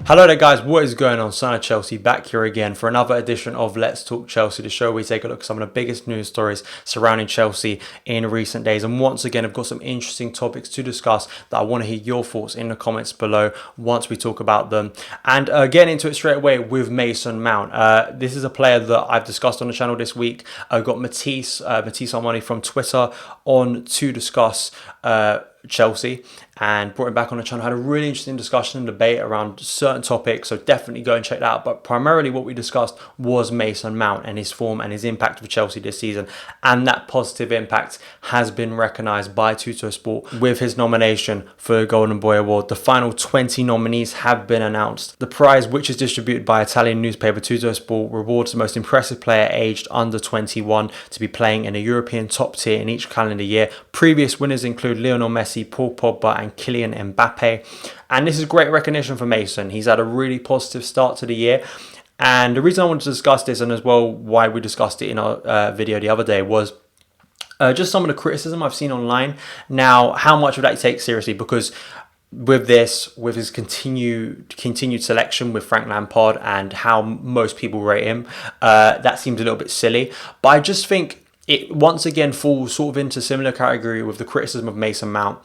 Hello there guys, what is going on? Son of Chelsea back here again for another edition of Let's Talk Chelsea, the show where we take a look at some of the biggest news stories surrounding Chelsea in recent days. And once again, I've got some interesting topics to discuss that I want to hear your thoughts in the comments below once we talk about them. And getting into it straight away with Mason Mount. This is a player that I've discussed on the channel this week. I've got Matisse Armani from Twitter on to discuss Chelsea, and brought him back on the channel. Had a really interesting discussion and debate around certain topics, so definitely go and check that out. But primarily what we discussed was Mason Mount and his form and his impact for Chelsea this season, and that positive impact has been recognised by Tuttosport with his nomination for the Golden Boy Award. The final 20 nominees have been announced. The prize, which is distributed by Italian newspaper Tuttosport, rewards the most impressive player aged under 21 to be playing in a European top tier in each calendar year. Previous winners include Lionel Messi, Paul Pogba and Kylian Mbappe. And this is great recognition for Mason. He's had a really positive start to the year. And the reason I wanted to discuss this, and as well why we discussed it in our video the other day, was just some of the criticism I've seen online. Now, how much of that you take seriously? Because with his continued selection with Frank Lampard and how most people rate him, that seems a little bit silly. But I just think it once again falls sort of into similar category with the criticism of Mason Mount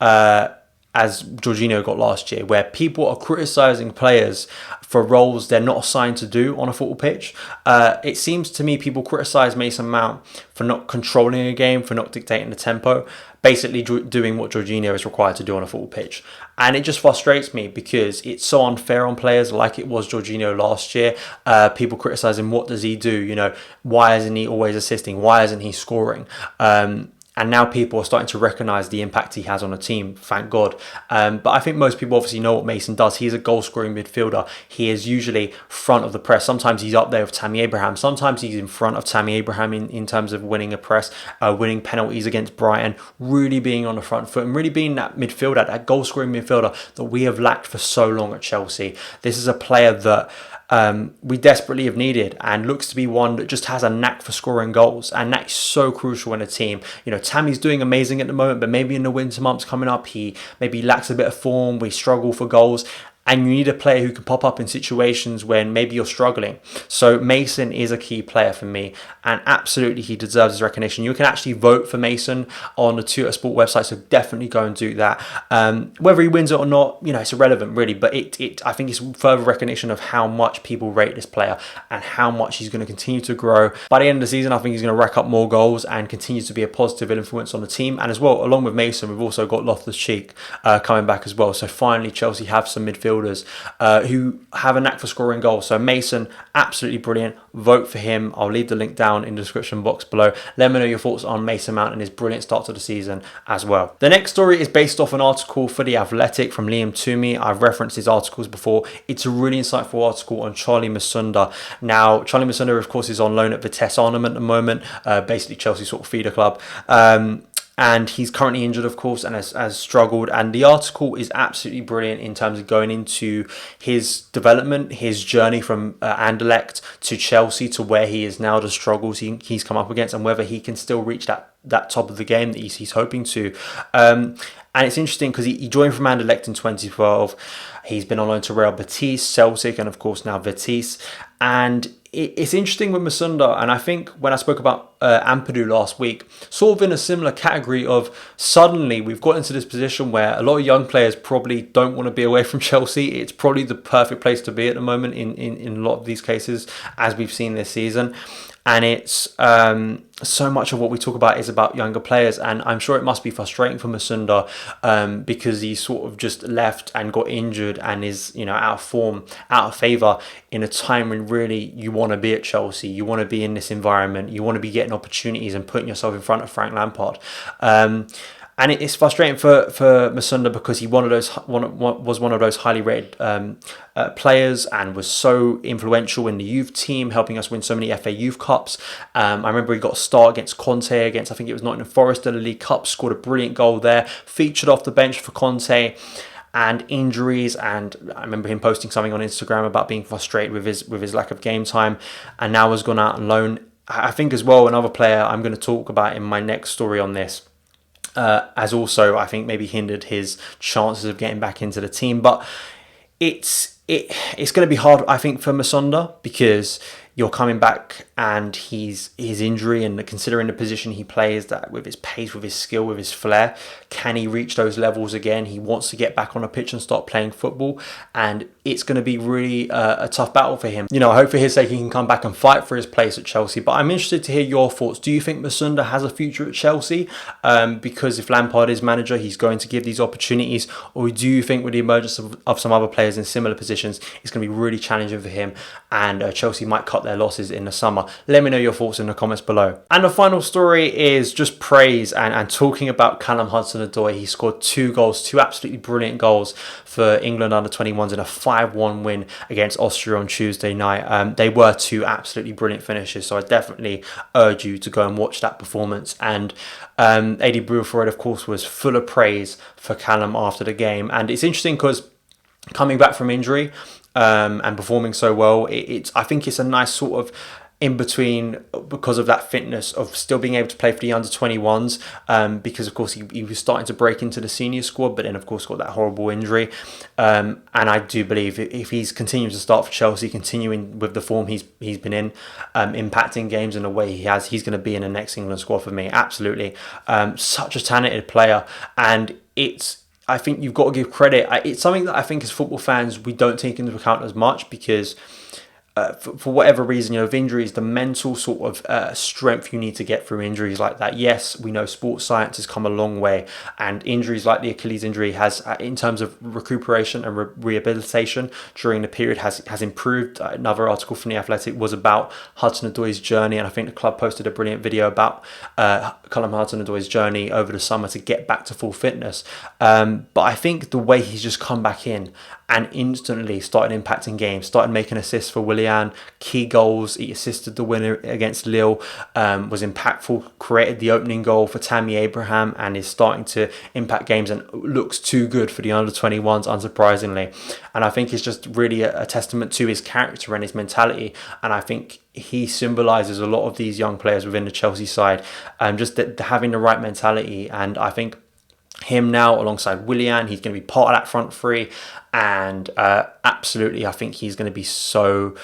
as Jorginho got last year, where people are criticising players for roles they're not assigned to do on a football pitch. It seems to me people criticise Mason Mount for not controlling a game, for not dictating the tempo, basically doing what Jorginho is required to do on a football pitch. And it just frustrates me because it's so unfair on players like it was Jorginho last year. People criticising, what does he do? You know, why isn't he always assisting? Why isn't he scoring? And now people are starting to recognise the impact he has on a team, thank God. But I think most people obviously know what Mason does. He's a goal-scoring midfielder. He is usually front of the press. Sometimes he's up there with Tammy Abraham. Sometimes he's in front of Tammy Abraham in terms of winning a press, winning penalties against Brighton, really being on the front foot and really being that midfielder, that goal-scoring midfielder that we have lacked for so long at Chelsea. This is a player that we desperately have needed, and looks to be one that just has a knack for scoring goals, and that is so crucial in a team. You know, Tammy's doing amazing at the moment, but maybe in the winter months coming up, he maybe lacks a bit of form. We struggle for goals. And you need a player who can pop up in situations when maybe you're struggling. So Mason is a key player for me, and absolutely he deserves his recognition. You can actually vote for Mason on the Tuttosport website, so definitely go and do that. Whether he wins it or not, you know, it's irrelevant really, but I think it's further recognition of how much people rate this player and how much he's going to continue to grow. By the end of the season, I think he's going to rack up more goals and continue to be a positive influence on the team. And as well, along with Mason, we've also got Loftus-CHEEK coming back as well. So finally, Chelsea have some midfielders who have a knack for scoring goals. So Mason, absolutely brilliant. Vote for him. I'll leave the link down in the description box below. Let me know your thoughts on Mason Mount and his brilliant start to the season as well. The next story is based off an article for The Athletic from Liam Twomey. I've referenced his articles before. It's a really insightful article on Charly Musonda. Now, Charly Musonda, of course, is on loan at Vitesse Arnhem at the moment, basically Chelsea sort of feeder club. And he's currently injured, of course, and has struggled. And the article is absolutely brilliant in terms of going into his development, his journey from Anderlecht to Chelsea to where he is now, the struggles he's come up against, and whether he can still reach that top of the game that he's hoping to. And it's interesting because he joined from Anderlecht in 2012. He's been on loan to Real Betis, Celtic, and of course now Betis. And it's interesting with Musonda, and I think when I spoke about Ampadu last week, sort of in a similar category of suddenly we've got into this position where a lot of young players probably don't want to be away from Chelsea. It's probably the perfect place to be at the moment in a lot of these cases, as we've seen this season. And it's so much of what we talk about is about younger players, and I'm sure it must be frustrating for Musonda because he sort of just left and got injured and is, you know, out of form, out of favour in a time when really you want to be at Chelsea, you want to be in this environment, you want to be getting opportunities and putting yourself in front of Frank Lampard. And it's frustrating for Musonda because he was one of those highly rated players and was so influential in the youth team, helping us win so many FA Youth Cups. I remember he got a start against Conte, against I think it was Nottingham Forest in the League Cup, scored a brilliant goal there, featured off the bench for Conte. And injuries, and I remember him posting something on Instagram about being frustrated with his lack of game time, and now has gone out on loan. I think as well another player I'm going to talk about in my next story on this has also, I think, maybe hindered his chances of getting back into the team. But it's it's going to be hard, I think, for Musonda, because you're coming back and his injury, and considering the position he plays, that with his pace, with his skill, with his flair, can he reach those levels again? He wants to get back on a pitch and start playing football, and it's going to be really a tough battle for him. You know, I hope for his sake he can come back and fight for his place at Chelsea, but I'm interested to hear your thoughts. Do you think Musonda has a future at Chelsea? Because if Lampard is manager, he's going to give these opportunities, or do you think with the emergence of some other players in similar positions, it's going to be really challenging for him, and Chelsea might cut their losses in the summer? Let me know your thoughts in the comments below. And the final story is just praise and talking about Callum Hudson-Odoi. He scored 2 goals, 2 absolutely brilliant goals for England under-21s in a 5-1 win against Austria on Tuesday night. They were 2 absolutely brilliant finishes, so I definitely urge you to go and watch that performance. And Eddie Bruford, of course, was full of praise for Callum after the game. And it's interesting because coming back from injury and performing so well, I think it's a nice sort of in between, because of that fitness of still being able to play for the under-21s, because of course he was starting to break into the senior squad, but then of course got that horrible injury, and I do believe if he's continuing to start for Chelsea, continuing with the form he's been in, impacting games in the way he has, he's going to be in the next England squad for me, absolutely. Such a talented player, and I think you've got to give credit. It's something that I think as football fans we don't take into account as much, because for whatever reason, you know, with injuries, the mental sort of strength you need to get through injuries like that. Yes, we know sports science has come a long way, and injuries like the Achilles injury has, in terms of recuperation and rehabilitation during the period, has improved. Another article from The Athletic was about Hudson-Odoi's journey, and I think the club posted a brilliant video about Callum Hudson-Odoi's journey over the summer to get back to full fitness. But I think the way he's just come back in and instantly started impacting games, started making assists for Willian, key goals. He assisted the winner against Lille, was impactful, created the opening goal for Tammy Abraham, and is starting to impact games and looks too good for the under-21s, unsurprisingly. And I think it's just really a testament to his character and his mentality, and I think he symbolises a lot of these young players within the Chelsea side, just having the right mentality. And I think him now alongside Willian, he's going to be part of that front three, and absolutely I think he's going to be so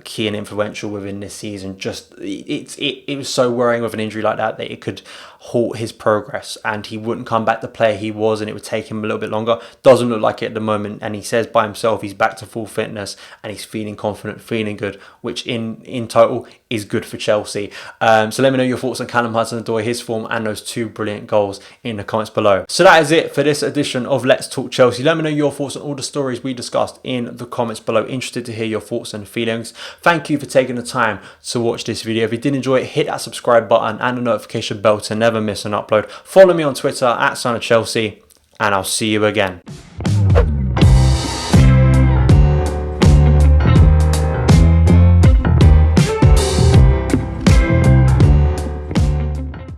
key and influential within this season. Just it was so worrying with an injury like that it could halt his progress and he wouldn't come back the player he was, and it would take him a little bit longer. Doesn't look like it at the moment, and he says by himself he's back to full fitness and he's feeling confident, feeling good, which in total is good for Chelsea. So let me know your thoughts on Callum Hudson-Odoi, his form, and those 2 brilliant goals in the comments below. So that is it for this edition of Let's Talk Chelsea. Let me know your thoughts on all the stories we discussed in the comments below. Interested to hear your thoughts and feelings. Thank you for taking the time to watch this video. If you did enjoy it, hit that subscribe button and the notification bell to never miss an upload. Follow me on Twitter @SonOfChelsea, and I'll see you again.